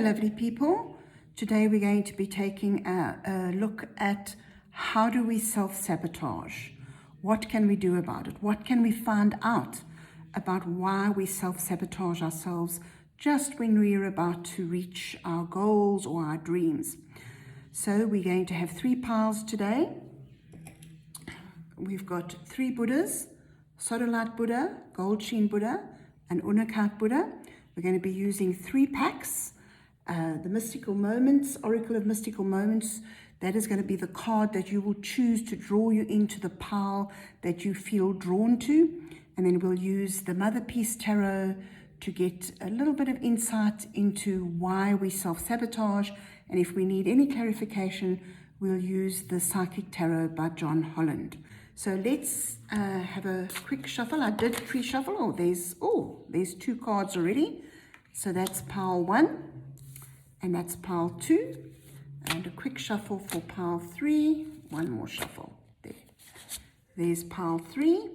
lovely people. Today we're going to be taking a look at how do we self-sabotage? What can we do about it? What can we find out about why we self-sabotage ourselves just when we're about to reach our goals or our dreams? So we're going to have 3 piles today. We've got 3 Buddhas, Sodalite Buddha, Goldsheen Buddha, and Unakite Buddha. We're going to be using 3 packs. The Mystical Moments, Oracle of Mystical Moments, that is going to be the card that you will choose to draw you into the pile that you feel drawn to. And then we'll use the Motherpeace Tarot to get a little bit of insight into why we self-sabotage. And if we need any clarification, we'll use the Psychic Tarot by Holland. So let's have a quick shuffle. I did pre-shuffle. There's 2 cards already. So that's pile 1. And that's pile 2, and a quick shuffle for pile 3, 1 more shuffle there. There's pile 3.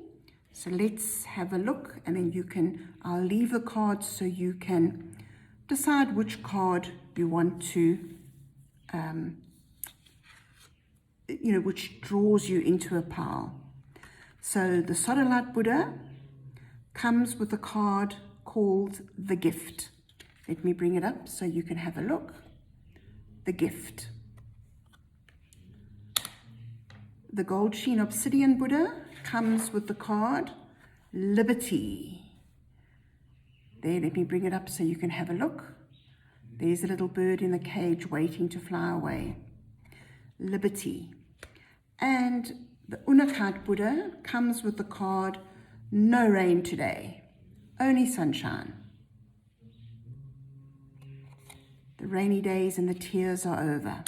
So let's have a look, and then I'll leave the cards so you can decide which card you want to, which draws you into a pile. So the Sodalite Buddha comes with a card called the Gift. Let me bring it up so you can have a look. The Gift. The Goldsheen Obsidian Buddha comes with the card Liberty. There, let me bring it up so you can have a look. There's a little bird in the cage waiting to fly away. Liberty. And the Unakite Buddha comes with the card No Rain Today, Only Sunshine. The rainy days and the tears are over.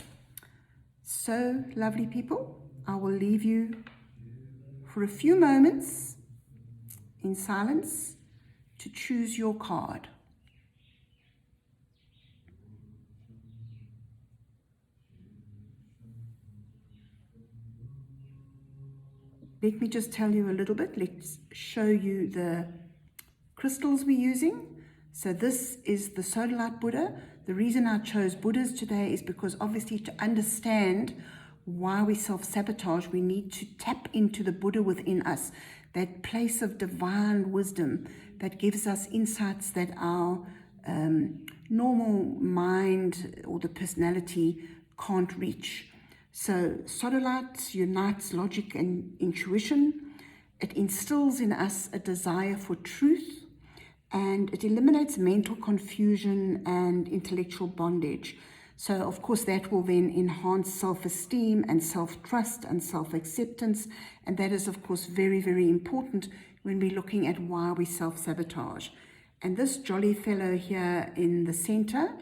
So, lovely people, I will leave you for a few moments in silence to choose your card. Let me just tell you a little bit. Let's show you the crystals we're using. So this is the Sodalite Buddha. The reason I chose Buddhas today is because obviously to understand why we self-sabotage, we need to tap into the Buddha within us, that place of divine wisdom that gives us insights that our normal mind or the personality can't reach. So Sodalite unites logic and intuition. It instills in us a desire for truth, and it eliminates mental confusion and intellectual bondage. So, of course, that will then enhance self-esteem and self-trust and self-acceptance. And that is, of course, very, very important when we're looking at why we self-sabotage. And this jolly fellow here in the center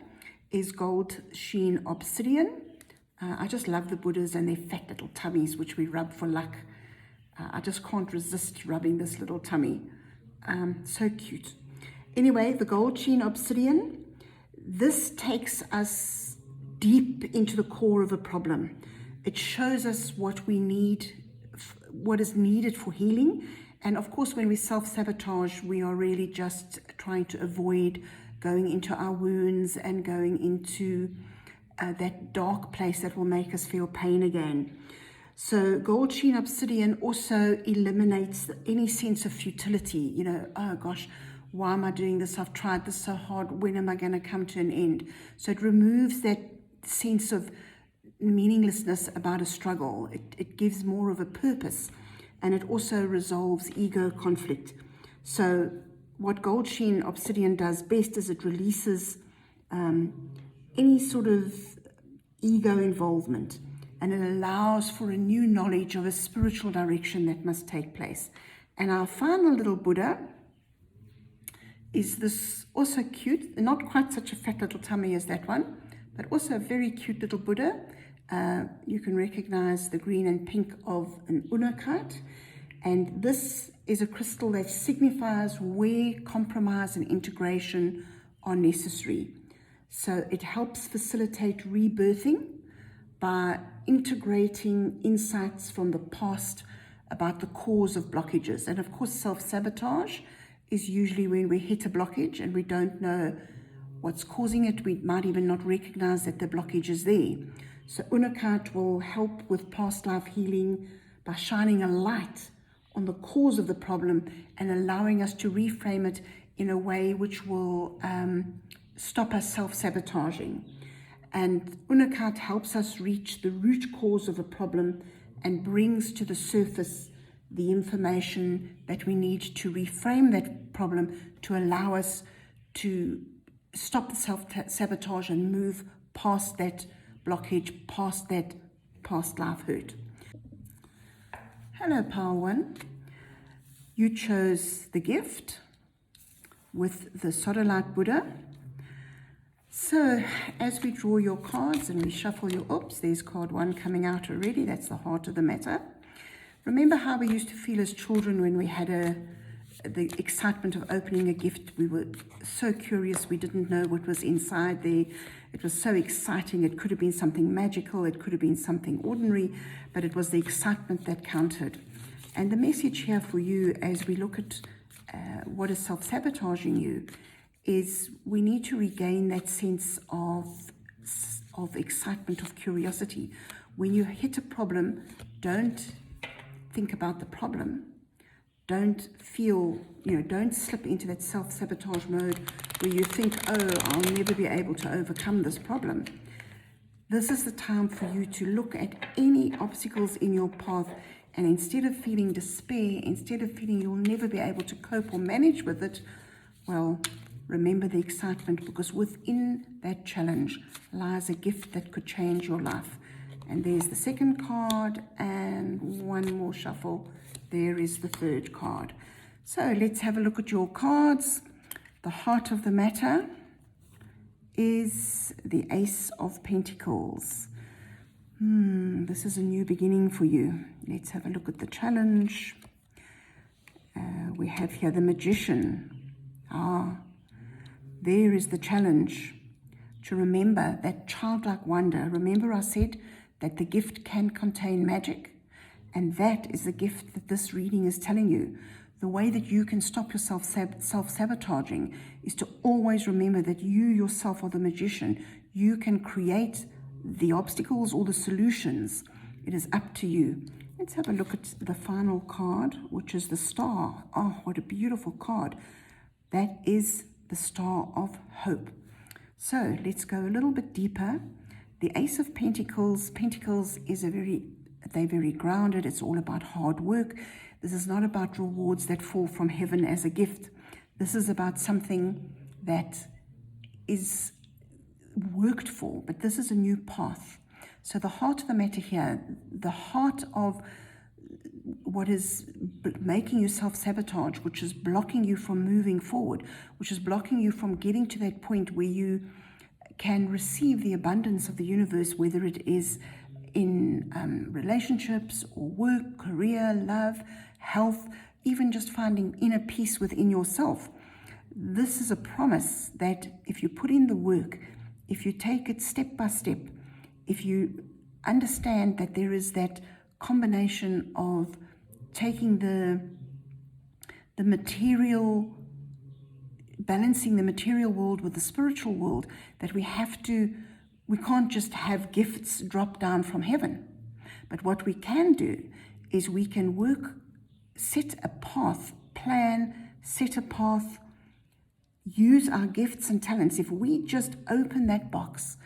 is Goldsheen Obsidian. I just love the Buddhas and their fat little tummies, which we rub for luck. I just can't resist rubbing this little tummy. So cute. Anyway, the Goldsheen Obsidian, this takes us deep into the core of a problem. It shows us what we need, what is needed for healing. And of course, when we self-sabotage, we are really just trying to avoid going into our wounds and going into that dark place that will make us feel pain again. So Goldsheen Obsidian also eliminates any sense of futility. Oh gosh, why am I doing this? I've tried this so hard. When am I going to come to an end? So it removes that sense of meaninglessness about a struggle. It gives more of a purpose, and it also resolves ego conflict. So what Goldsheen Obsidian does best is it releases any sort of ego involvement, and it allows for a new knowledge of a spiritual direction that must take place. And our final little Buddha is this also cute, not quite such a fat little tummy as that one, but also a very cute little Buddha. You can recognize the green and pink of an Unakite. And this is a crystal that signifies where compromise and integration are necessary. So it helps facilitate rebirthing by integrating insights from the past about the cause of blockages. And of course, self-sabotage is usually when we hit a blockage and we don't know what's causing it. We might even not recognize that the blockage is there. So Unakite will help with past life healing by shining a light on the cause of the problem and allowing us to reframe it in a way which will stop us self-sabotaging. And Unakite helps us reach the root cause of a problem and brings to the surface the information that we need to reframe that problem to allow us to stop the self-sabotage and move past that blockage, past that past life hurt. Hello, Power One. You chose the gift with the Sodalite Buddha. So as we draw your cards and we shuffle your ups, there's card 1 coming out already. That's the heart of the matter. Remember how we used to feel as children when we had the excitement of opening a gift? We were so curious. We didn't know what was inside there. It was so exciting. It could have been something magical. It could have been something ordinary, but it was the excitement that counted. And the message here for you as we look at what is self-sabotaging you is we need to regain that sense of excitement, of curiosity. When you hit a problem, don't think about the problem. Don't feel, don't slip into that self-sabotage mode where you think, oh, I'll never be able to overcome this problem. This is the time for you to look at any obstacles in your path, and instead of feeling despair, instead of feeling you'll never be able to cope or manage with it, well, remember the excitement, because within that challenge lies a gift that could change your life. And there's the second card, and one more shuffle. There is the third card. So let's have a look at your cards. The heart of the matter is the Ace of Pentacles. This is a new beginning for you. Let's have a look at the challenge. We have here the Magician. There is the challenge, to remember that childlike wonder. Remember I said that the gift can contain magic, and that is the gift that this reading is telling you. The way that you can stop yourself self-sabotaging is to always remember that you yourself are the magician. You can create the obstacles or the solutions. It is up to you. Let's have a look at the final card, which is the Star. Oh, what a beautiful card. That is the Star of Hope. So let's go a little bit deeper. The Ace of Pentacles. Pentacles is they're very grounded. It's all about hard work. This is not about rewards that fall from heaven as a gift. This is about something that is worked for, but this is a new path. So the heart of the matter here, the heart of what is making you self-sabotage, which is blocking you from moving forward, which is blocking you from getting to that point where you can receive the abundance of the universe, whether it is in relationships or work, career, love, health, even just finding inner peace within yourself. This is a promise that if you put in the work, if you take it step by step, if you understand that there is that combination of taking the material, balancing the material world with the spiritual world, that we can't just have gifts drop down from heaven. But what we can do is we can work, set a path, plan, set a path, use our gifts and talents. If we just open that box,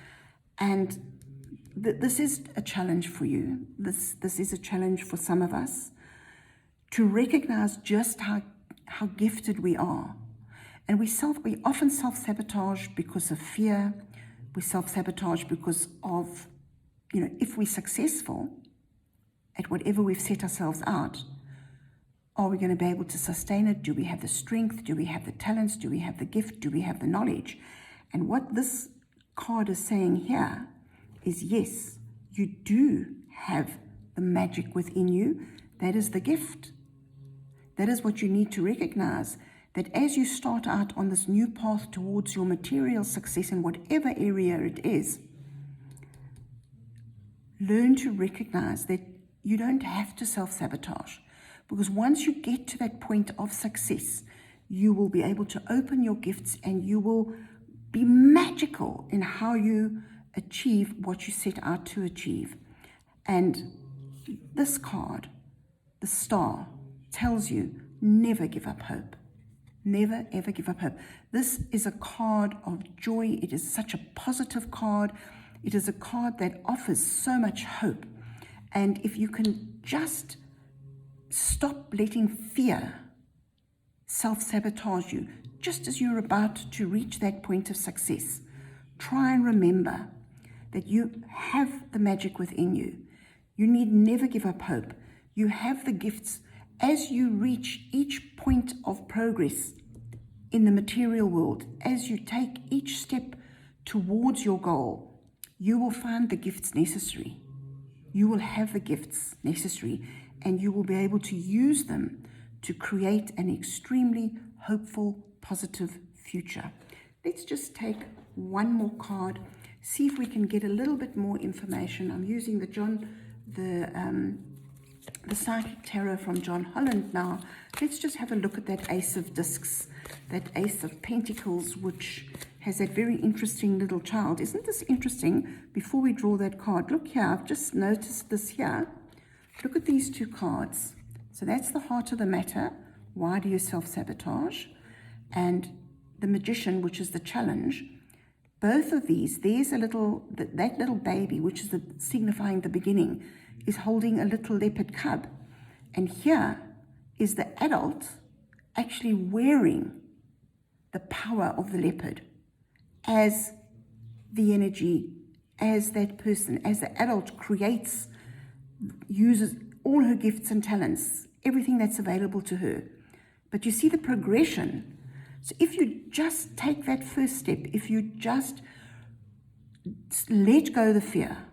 and this is a challenge for you, this is a challenge for some of us, to recognize just how gifted we are. And we often self-sabotage because of fear. We self-sabotage because of, if we're successful at whatever we've set ourselves out, are we going to be able to sustain it? Do we have the strength? Do we have the talents? Do we have the gift? Do we have the knowledge? And what this card is saying here is, yes, you do have the magic within you. That is the gift. That is what you need to recognize, that as you start out on this new path towards your material success in whatever area it is, learn to recognize that you don't have to self-sabotage. Because once you get to that point of success, you will be able to open your gifts and you will Be magical in how you achieve what you set out to achieve. And this card, the star, tells you never give up hope. Never, ever give up hope. This is a card of joy. It is such a positive card. It is a card that offers so much hope. And if you can just stop letting fear self-sabotage you, just as you're about to reach that point of success, try and remember that you have the magic within you. You need never give up hope. You have the gifts. As you reach each point of progress in the material world, as you take each step towards your goal, you will find the gifts necessary. You will have the gifts necessary, and you will be able to use them to create an extremely hopeful, positive future. Let's just take one more card, see if we can get a little bit more information. I'm using the Psychic Tarot from John Holland now. Let's just have a look at that Ace of Discs, that Ace of Pentacles, which has that very interesting little child. Isn't this interesting? Before we draw that card, look here, I've just noticed this here. Look at these two cards. So that's the heart of the matter. Why do you self-sabotage? And the Magician, which is the challenge. Both of these, there's a little, that little baby, which is signifying the beginning, is holding a little leopard cub. And here is the adult actually wearing the power of the leopard as the energy, as that person, as the adult creates, uses all her gifts and talents, everything that's available to her. But you see the progression. So if you just take that first step, if you just let go of the fear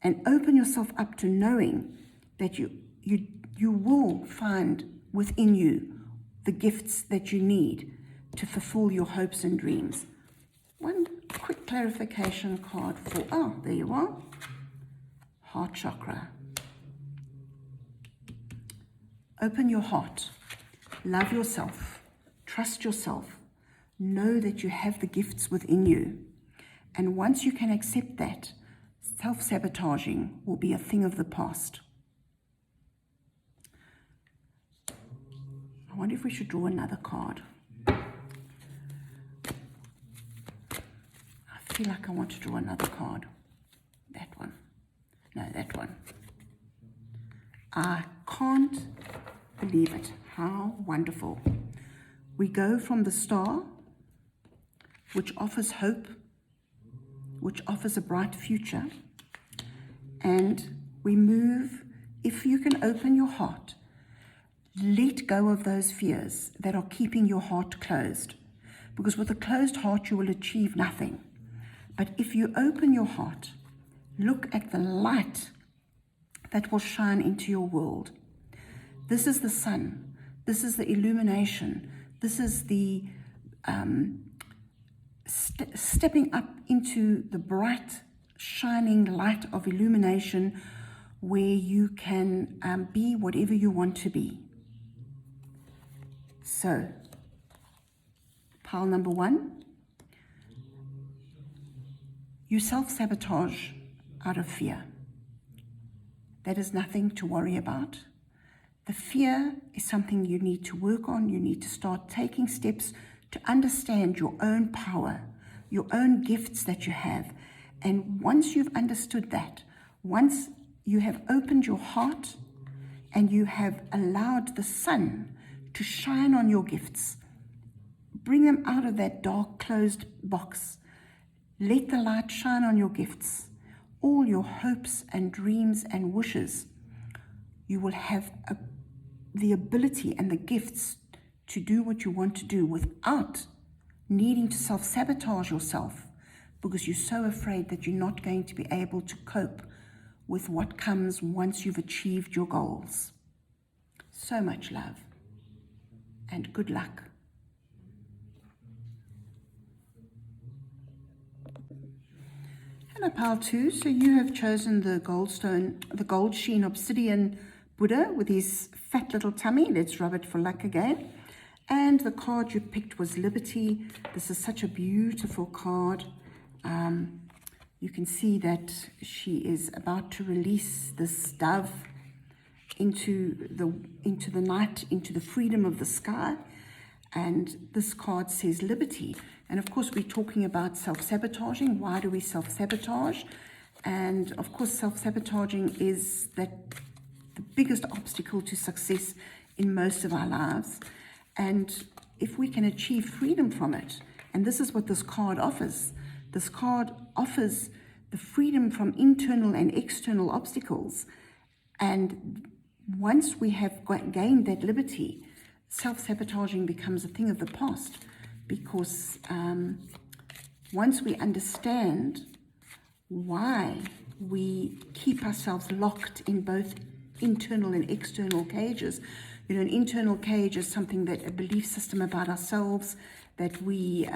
and open yourself up to knowing that you will find within you the gifts that you need to fulfill your hopes and dreams. One quick clarification card for, there you are, heart chakra. Open your heart, love yourself, trust yourself, know that you have the gifts within you. And once you can accept that, self-sabotaging will be a thing of the past. I wonder if we should draw another card. I feel like I want to draw another card. That one. No, that one. I can't believe it. How wonderful. We go from the star, which offers hope, which offers a bright future, and we move, if you can open your heart, let go of those fears that are keeping your heart closed, because with a closed heart you will achieve nothing. But if you open your heart, look at the light that will shine into your world. This is the sun. This is the illumination. This is the stepping up into the bright, shining light of illumination where you can be whatever you want to be. So, pile number one, you self-sabotage out of fear. That is nothing to worry about. The fear is something you need to work on. You need to start taking steps to understand your own power, your own gifts that you have. And once you've understood that, once you have opened your heart and you have allowed the sun to shine on your gifts, bring them out of that dark closed box. Let the light shine on your gifts, all your hopes and dreams and wishes. You will have the ability and the gifts to do what you want to do without needing to self-sabotage yourself because you're so afraid that you're not going to be able to cope with what comes once you've achieved your goals. So much love and good luck. Hello, pile two. So you have chosen the Goldsheen Obsidian Buddha with his fat little tummy. Let's rub it for luck again. And the card you picked was Liberty. This is such a beautiful card. You can see that she is about to release this dove into the night, into the freedom of the sky. And this card says liberty. And of course, we're talking about self-sabotaging. Why do we self-sabotage? And of course, self-sabotaging is the biggest obstacle to success in most of our lives. And if we can achieve freedom from it, and this is what this card offers. This card offers the freedom from internal and external obstacles. And once we have gained that liberty, self-sabotaging becomes a thing of the past, because once we understand why we keep ourselves locked in both internal and external cages. You know, an internal cage is something that, a belief system about ourselves that we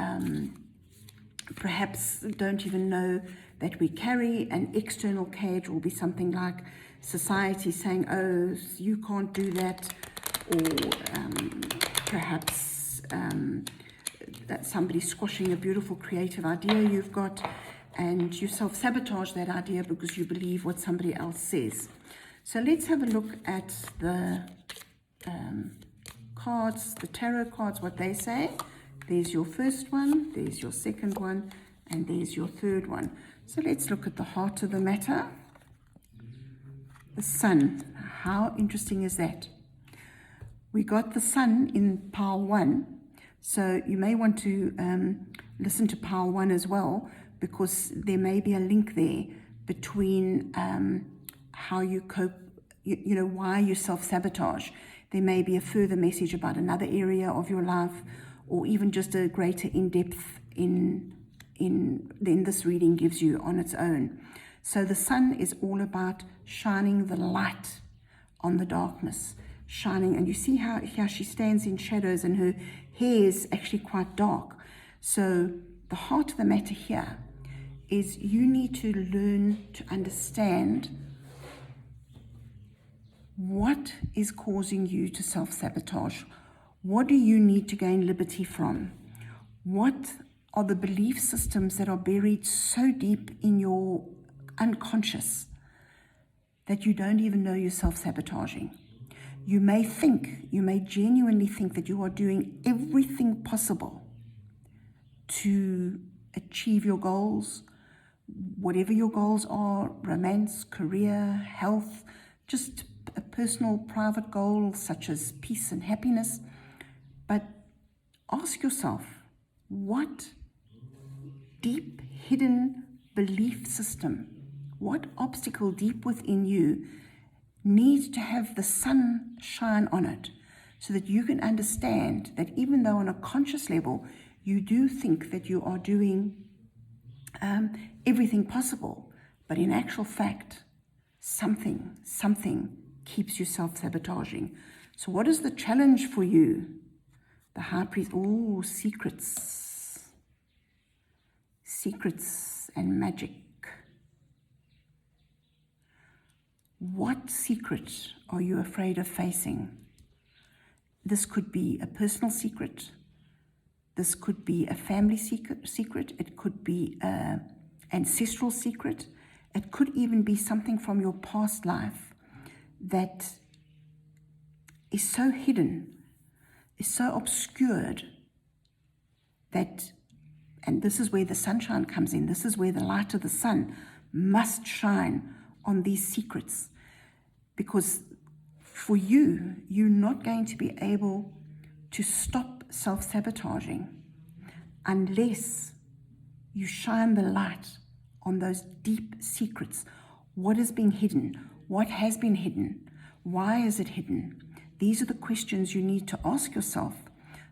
perhaps don't even know that we carry. An external cage will be something like society saying, oh, you can't do that, or perhaps that somebody's squashing a beautiful creative idea you've got, and you self-sabotage that idea because you believe what somebody else says. So let's have a look at the cards, the tarot cards, what they say. There's your first one, there's your second one, and there's your third one. So let's look at the heart of the matter. The sun. How interesting is that? We got the sun in pile 1. So you may want to listen to pile 1 as well, because there may be a link there between how you cope, you know, why you self-sabotage. There may be a further message about another area of your life, or even just a greater in-depth than this reading gives you on its own. So the sun is all about shining the light on the darkness, shining, and you see how here she stands in shadows and her hair is actually quite dark. So the heart of the matter here is you need to learn to understand what is causing you to self-sabotage. What do you need to gain liberty from? What are the belief systems that are buried so deep in your unconscious that you don't even know you're self-sabotaging? You may genuinely think that you are doing everything possible to achieve your goals, whatever your goals are, romance, career, health, just a personal private goal such as peace and happiness. But ask yourself, what deep hidden belief system, what obstacle deep within you needs to have the sun shine on it, so that you can understand that even though on a conscious level you do think that you are doing everything possible, but in actual fact something keeps you self-sabotaging. So what is the challenge for you? The High Priest, oh, secrets and magic. What secret are you afraid of facing? This could be a personal secret. This could be a family secret. It could be an ancestral secret. It could even be something from your past life that is so hidden, is so obscured that, and this is where the sunshine comes in, this is where the light of the sun must shine on these secrets, because for you, you're not going to be able to stop self-sabotaging unless you shine the light on those deep secrets. What is being hidden? What has been hidden? Why is it hidden? These are the questions you need to ask yourself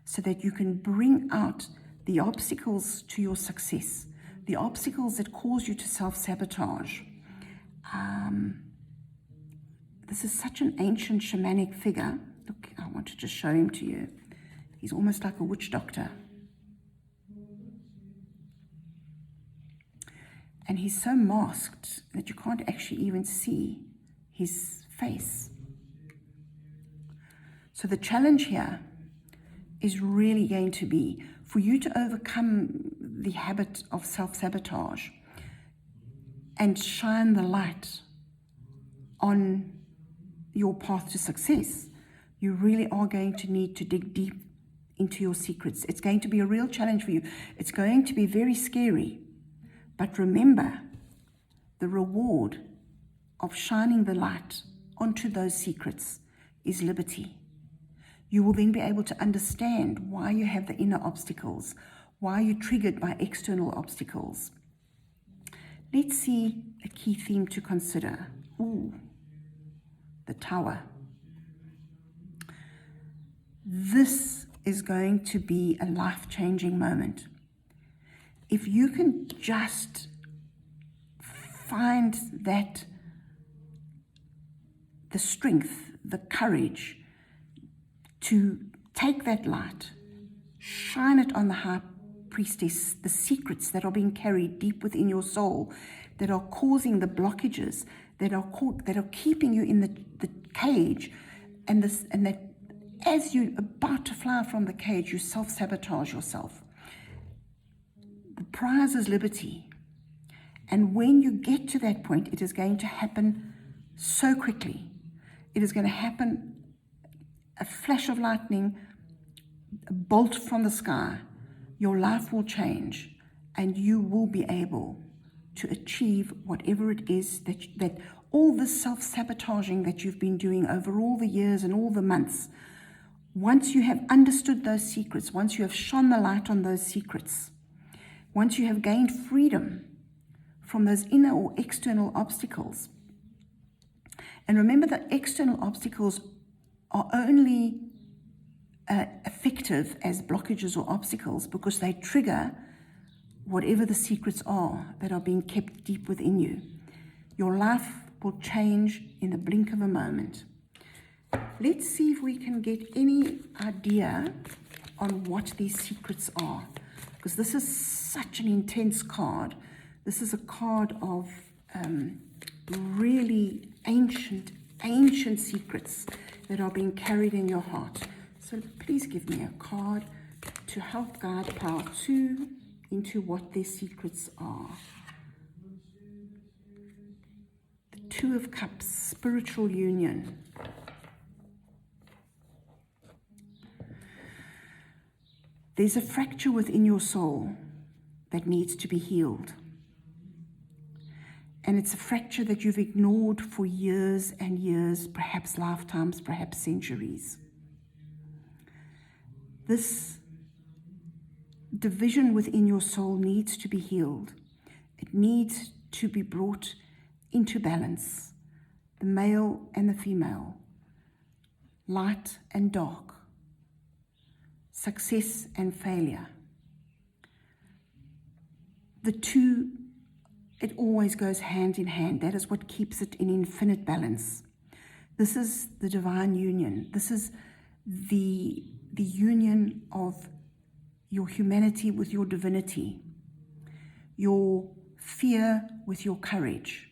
so that you can bring out the obstacles to your success, the obstacles that cause you to self-sabotage. This is such an ancient shamanic figure. Look, I want to just show him to you. He's almost like a witch doctor. And he's so masked that you can't actually even see his face. So the challenge here is really going to be for you to overcome the habit of self-sabotage and shine the light on your path to success. You really are going to need to dig deep into your secrets. It's going to be a real challenge for you. It's going to be very scary. But remember, the reward of shining the light onto those secrets is liberty. You will then be able to understand why you have the inner obstacles, why you're triggered by external obstacles. Let's see a key theme to consider. Ooh, the Tower. This is going to be a life-changing moment. If you can just find that, the strength, the courage to take that light, shine it on the high priestess, the secrets that are being carried deep within your soul, that are causing the blockages, that are keeping you in the cage, and that as you're about to fly from the cage, you self-sabotage yourself. The prize is liberty. And when you get to that point, it is going to happen so quickly. It is going to happen, a flash of lightning, a bolt from the sky. Your life will change, and you will be able to achieve whatever it is that all this self-sabotaging that you've been doing over all the years and all the months. Once you have understood those secrets, once you have shone the light on those secrets, once you have gained freedom from those inner or external obstacles. And remember that external obstacles are only effective as blockages or obstacles because they trigger whatever the secrets are that are being kept deep within you. Your life will change in the blink of a moment. Let's see if we can get any idea on what these secrets are, because this is such an intense card. This is a card of really ancient secrets that are being carried in your heart. So please give me a card to help guide Pile 2 into what their secrets are. The Two of Cups, spiritual union. There's a fracture within your soul that needs to be healed. And it's a fracture that you've ignored for years and years, perhaps lifetimes, perhaps centuries. This division within your soul needs to be healed. It needs to be brought into balance. The male and the female, light and dark, success and failure. The two, it always goes hand in hand. That is what keeps it in infinite balance. This is the divine union. This is the union of your humanity with your divinity, your fear with your courage.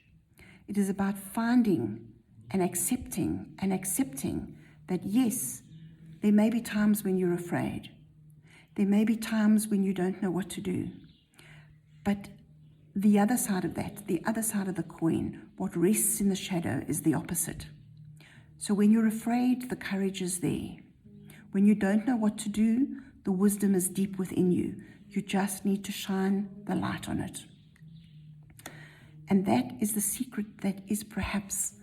It is about finding and accepting that yes, there may be times when you're afraid. There may be times when you don't know what to do. But the other side of that, the other side of the coin, what rests in the shadow is the opposite. So when you're afraid, the courage is there. When you don't know what to do, the wisdom is deep within you. You just need to shine the light on it. And that is the secret that is perhaps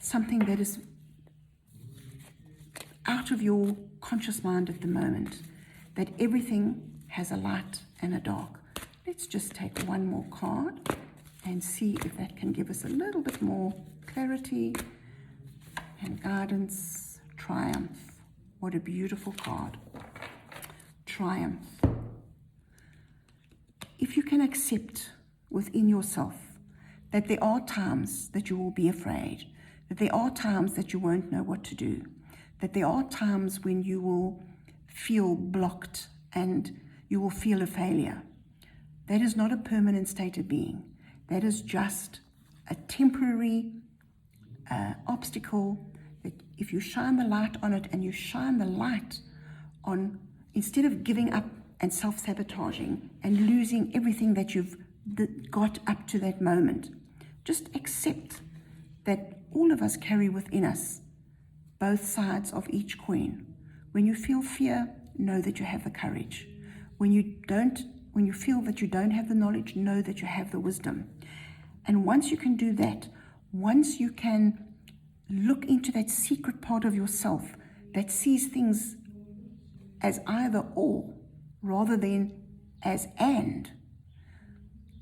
something that is out of your conscious mind at the moment, that everything has a light and a dark. Let's just take one more card and see if that can give us a little bit more clarity and guidance. Triumph. What a beautiful card. Triumph. If you can accept within yourself that there are times that you will be afraid, that there are times that you won't know what to do, that there are times when you will feel blocked and you will feel a failure. That is not a permanent state of being. That is just a temporary obstacle that if you shine the light on it and you shine the light on, instead of giving up and self-sabotaging and losing everything that you've got up to that moment, just accept that all of us carry within us both sides of each coin. When you feel fear, know that you have the courage. When you feel that you don't have the knowledge, know that you have the wisdom. And once you can do that, once you can look into that secret part of yourself that sees things as either or rather than as and,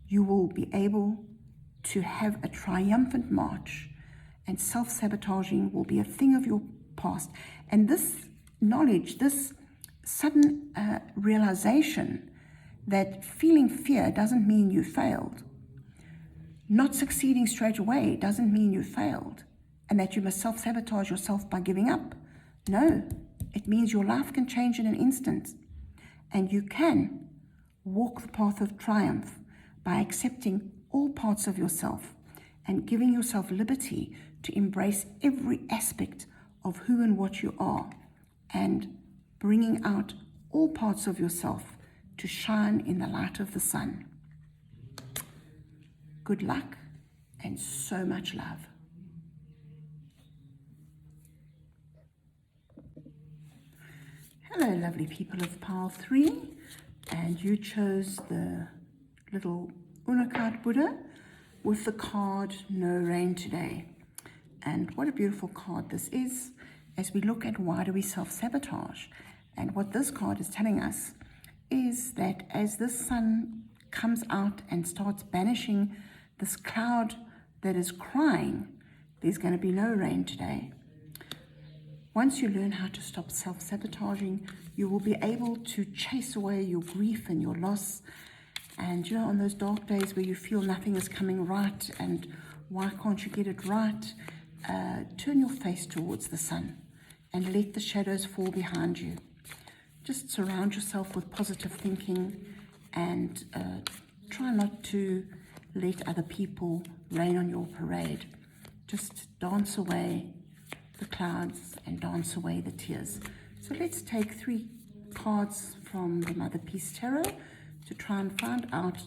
you will be able to have a triumphant march, and self-sabotaging will be a thing of your past. And this knowledge, this sudden realization that feeling fear doesn't mean you failed. Not succeeding straight away doesn't mean you failed, and that you must self-sabotage yourself by giving up. No, it means your life can change in an instant, and you can walk the path of triumph by accepting all parts of yourself and giving yourself liberty to embrace every aspect of who and what you are, and bringing out all parts of yourself to shine in the light of the sun. Good luck and so much love. Hello, lovely people of Pile 3, and you chose the little Unakite Buddha with the card No Rain Today. And what a beautiful card this is as we look at why do we self-sabotage. And what this card is telling us is that as the sun comes out and starts banishing this cloud that is crying, there's going to be no rain today. Once you learn how to stop self-sabotaging, you will be able to chase away your grief and your loss. And you know, on those dark days where you feel nothing is coming right and why can't you get it right, turn your face towards the sun and let the shadows fall behind you. Just surround yourself with positive thinking, and try not to let other people rain on your parade. Just dance away the clouds and dance away the tears. So let's take 3 cards from the Motherpeace Tarot to try and find out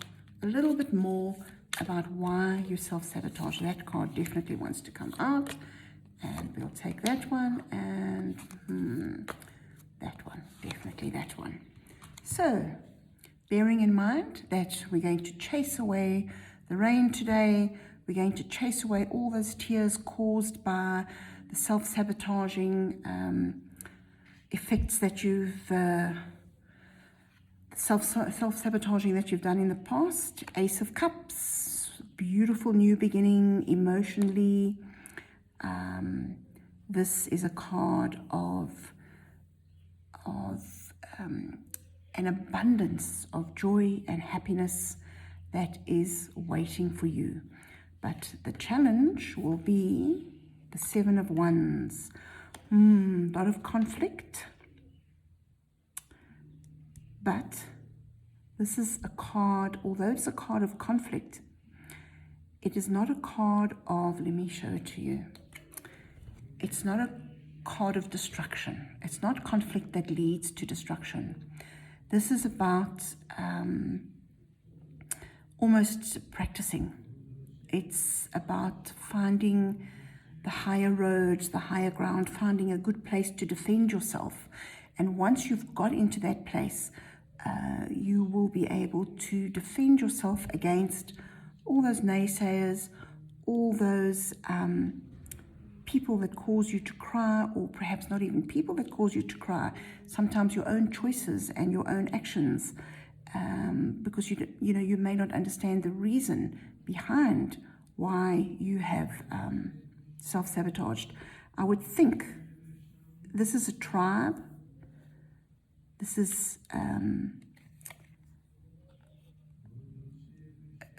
a little bit more about why you self-sabotage. That card definitely wants to come out, and we'll take that one, and that one, definitely that one. So, bearing in mind that we're going to chase away the rain today, we're going to chase away all those tears caused by the self-sabotaging effects that you've self-sabotaging that you've done in the past. Ace of Cups, beautiful new beginning emotionally. This is a card of an abundance of joy and happiness that is waiting for you. But the challenge will be the 7 of Wands. A lot of conflict. But this is a card, although it's a card of conflict, it is not a card of, let me show it to you. It's not a card of destruction. It's not conflict that leads to destruction. This is about almost practicing. It's about finding the higher roads, the higher ground, finding a good place to defend yourself. And once you've got into that place, you will be able to defend yourself against all those naysayers, all those people that cause you to cry, or perhaps not even people that cause you to cry, sometimes your own choices and your own actions, because you may not understand the reason behind why you have self-sabotaged. I would think this is a tribe. This is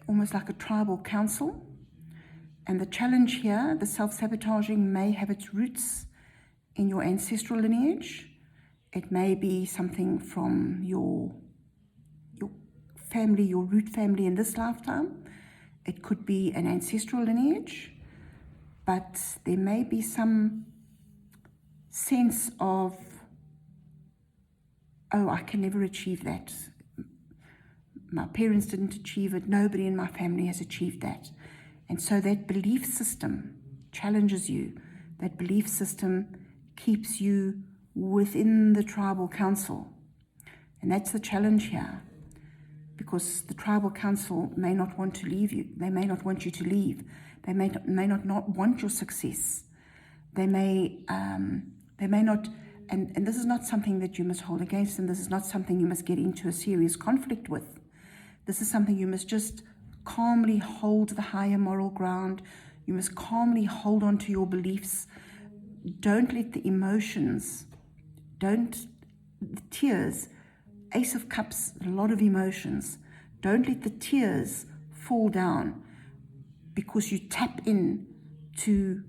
almost like a tribal council. And the challenge here, the self-sabotaging, may have its roots in your ancestral lineage. It may be something from your family, your root family in this lifetime. It could be an ancestral lineage, but there may be some sense of oh, I can never achieve that. My parents didn't achieve it. Nobody in my family has achieved that. And so that belief system challenges you. That belief system keeps you within the tribal council. And that's the challenge here. Because the tribal council may not want to leave you. They may not want you to leave. They may not want your success. They may not, and this is not something that you must hold against them. This is not something you must get into a serious conflict with. This is something you must just calmly hold the higher moral ground. You must calmly hold on to your beliefs. Don't let the emotions, the tears, Ace of Cups, a lot of emotions. Don't let the tears fall down because you tap in to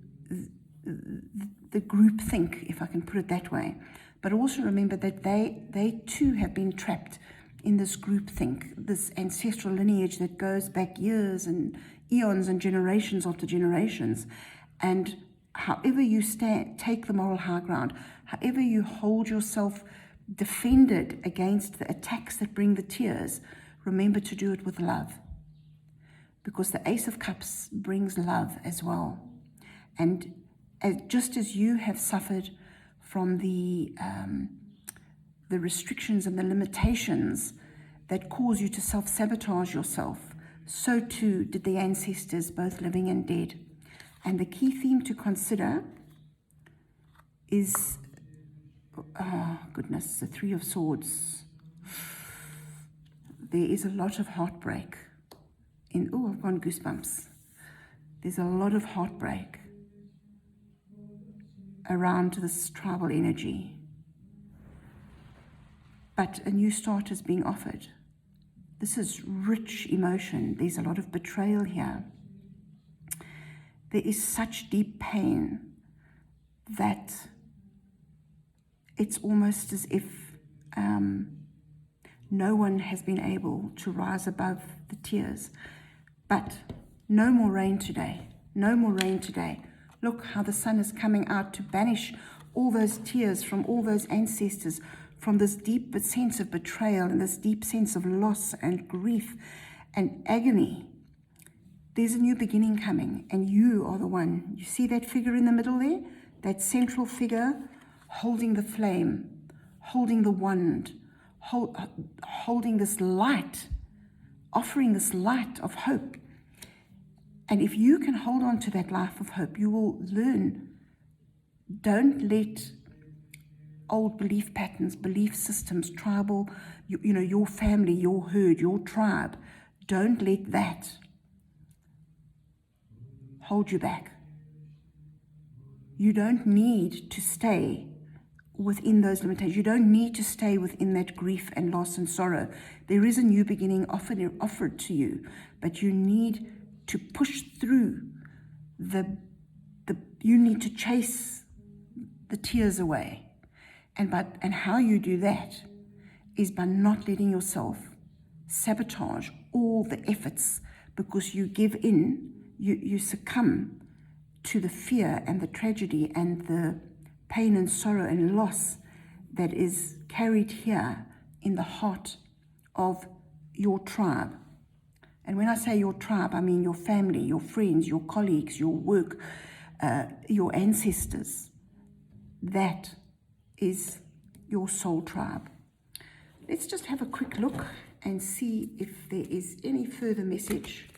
the group think, if I can put it that way. But also remember that they too have been trapped in this group think, this ancestral lineage that goes back years and eons and generations after generations. And however you take the moral high ground, however you hold yourself defended against the attacks that bring the tears, remember to do it with love. Because the Ace of Cups brings love as well. And just as you have suffered from the restrictions and the limitations that cause you to self-sabotage yourself, so too did the ancestors, both living and dead. And the key theme to consider is, oh goodness, the Three of Swords. There is a lot of heartbreak. I've gone goosebumps. There's a lot of heartbreak around this tribal energy. But a new start is being offered. This is rich emotion. There's a lot of betrayal here. There is such deep pain that it's almost as if no one has been able to rise above the tears. But no more rain today. No more rain today. Look how the sun is coming out to banish all those tears from all those ancestors, from this deep sense of betrayal and this deep sense of loss and grief and agony. There's a new beginning coming, and you are the one. You see that figure in the middle there? That central figure holding the flame, holding the wand, holding this light, offering this light of hope. And if you can hold on to that life of hope, you will learn. Don't let old belief patterns, belief systems, tribal, your family, your herd, your tribe, don't let that hold you back. You don't need to stay within those limitations. You don't need to stay within that grief and loss and sorrow. There is a new beginning offered to you, but you need to push through you need to chase the tears away. And how you do that is by not letting yourself sabotage all the efforts, because you give in, you succumb to the fear and the tragedy and the pain and sorrow and loss that is carried here in the heart of your tribe. And when I say your tribe, I mean your family, your friends, your colleagues, your work, your ancestors. That is your soul tribe. Let's just have a quick look and see if there is any further message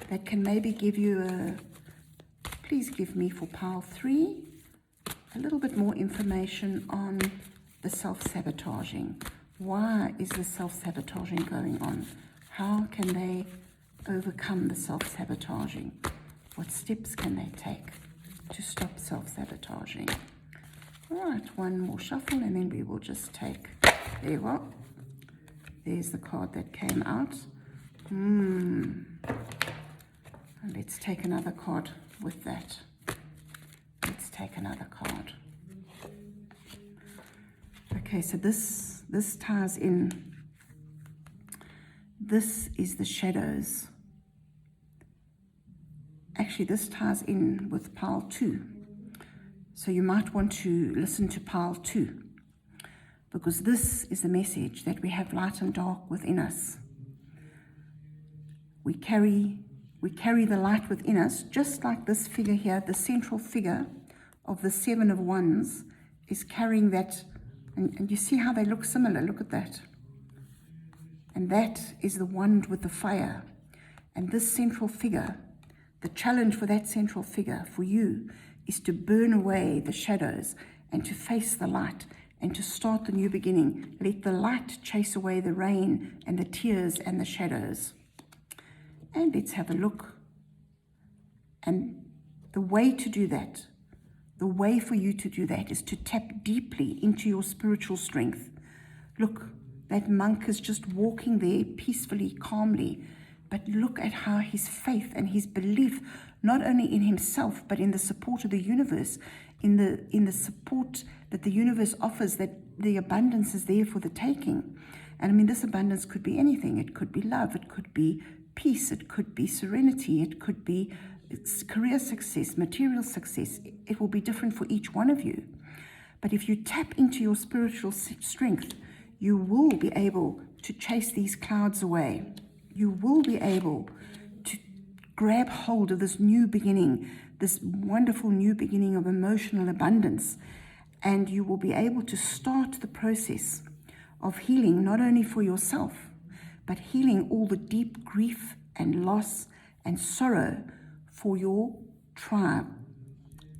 that can maybe give you please give me for pile 3 a little bit more information on the self-sabotaging. Why is the self-sabotaging going on? How can they overcome the self-sabotaging? What steps can they take to stop self-sabotaging? All right, one more shuffle and then we will just take, there you are. There's the card that came out. Let's take another card with that. Let's take another card. Okay, so this ties in. This is the shadows. Actually, this ties in with pile 2. So you might want to listen to pile 2 because this is the message that we have light and dark within us. We carry the light within us, just like this figure here, the central figure of the 7 of Wands is carrying that, and you see how they look similar, look at that. And that is the wand with the fire. And this central figure, the challenge for that central figure, for you, is to burn away the shadows and to face the light and to start the new beginning. Let the light chase away the rain and the tears and the shadows. And let's have a look. And the way to do that, the way for you to do that is to tap deeply into your spiritual strength. Look, that monk is just walking there peacefully, calmly, but look at how his faith and his belief, not only in himself, but in the support of the universe, in the support that the universe offers, that the abundance is there for the taking. And I mean, this abundance could be anything. It could be love, it could be peace, it could be serenity, it could be career success, material success. It will be different for each one of you. But if you tap into your spiritual strength, you will be able to chase these clouds away. You will be able to grab hold of this new beginning, this wonderful new beginning of emotional abundance. And you will be able to start the process of healing, not only for yourself, but healing all the deep grief and loss and sorrow for your tribe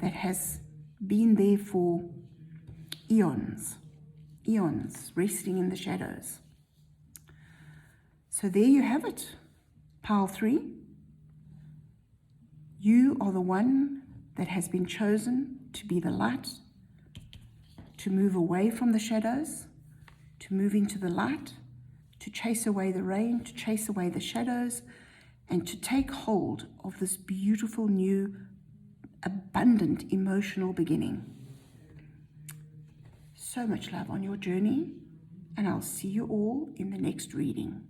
that has been there for eons, resting in the shadows. So there you have it, pile 3. You are the one that has been chosen to be the light, to move away from the shadows, to move into the light, to chase away the rain, to chase away the shadows, and to take hold of this beautiful, new, abundant emotional beginning. So much love on your journey, and I'll see you all in the next reading.